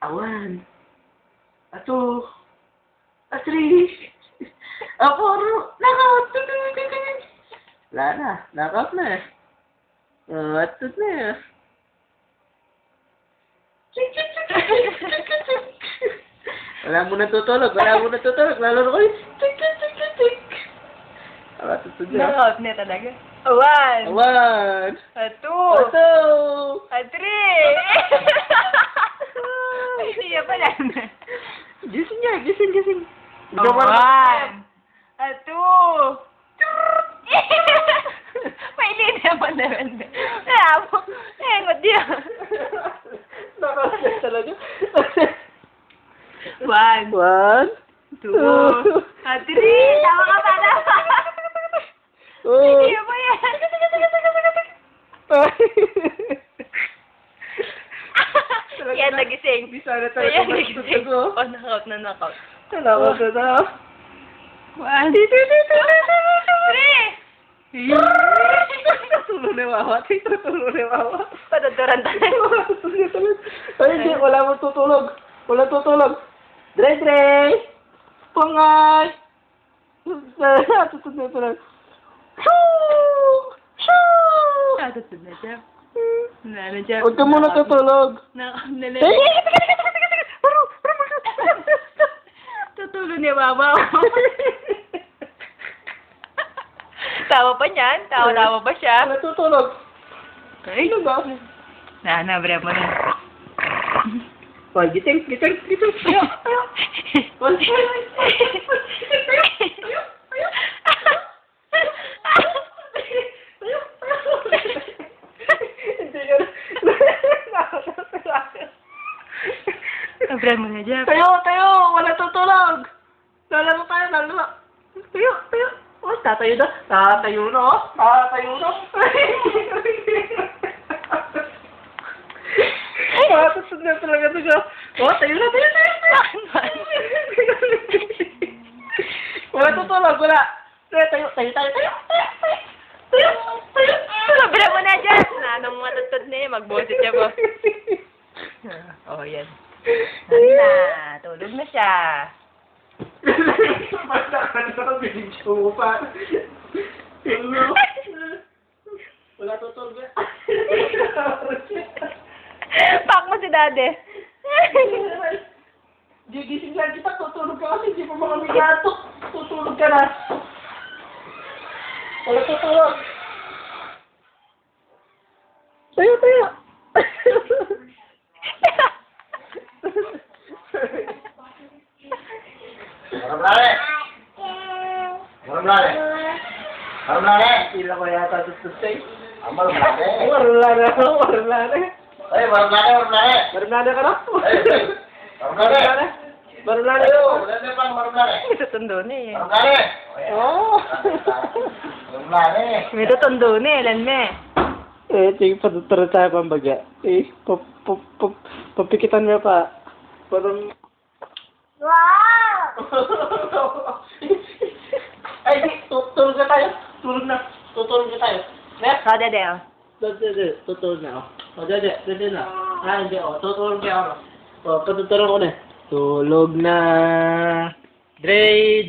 One. A two. A three. A four. Knockout. Wala na. Knockout na eh. Atot na eh. Wala mo natutulog. Lalaro ko yung Knockout na talaga. One. One. A two. A two. A three. Hindi niya pala. Gising niya. Gising. One. A two. May linya mo na rin. Kaya mo. Engot niya. Knockout na talaga. One. One. Two. A three. Tama ka pa na. Oh. Hindi mo yan. Yan, nagising. Di sana talaga matutulog ko. Oh, knockout na knockout. Salamat na. One. Three. Tutulog na wawa. Tutulog na wawa. Paduduran tayo. Ay, hindi. Wala mo tutulog. Wala tutulog. Dre. Pangay. Tutulog. Tutulog na siya. Wala na siya. Huwag ka muna tutulog. Tutulog ni Mama. Tawa pa niyan? Tawa ba siya? Wala tutulog. Ay, Ano ba? nabre mo na. Hoy, giting. Ayaw. Nabre mo na, Jeff. Tayo. Wala tutulog. Lalaro tayo. Tayo. Oh, tatayo na. Tatayo na. Tutulog na talaga ito. Oh, tayo na. Wala tutulog. Wala. Tayo. Nabre mo na, Jeff. Nanong matutod na eh. Magbosit siya po. Oh, yan. Tulog na siya. Wala tutulog. Pak mo si Daddy. Gigising lang kita, tutulog ka kasi hindi pa mga migatok. Tutulog ka na. Wala tutulog. Tayo. Marumlane. Sila ko yata tututay. Marumlane. Marumlane. Ay, marumlane. Marumlane ka na? Marumlane. Marumlane. Marumlane pang marumlane. May tutundo na eh. Marumlane. Oh. Marumlane. May tutundo na eh. Lan me. Sige, patuturo tayo pambaga. Papikitan mo pa. Parang... Wow! Ay, tutulog na tayo. Tutulog na tayo. Next. Oh, Daddy, oh. Tutulog na. Dede na. Hindi, tutulog na ako. Patutulog ko na. Tulog na. Dre.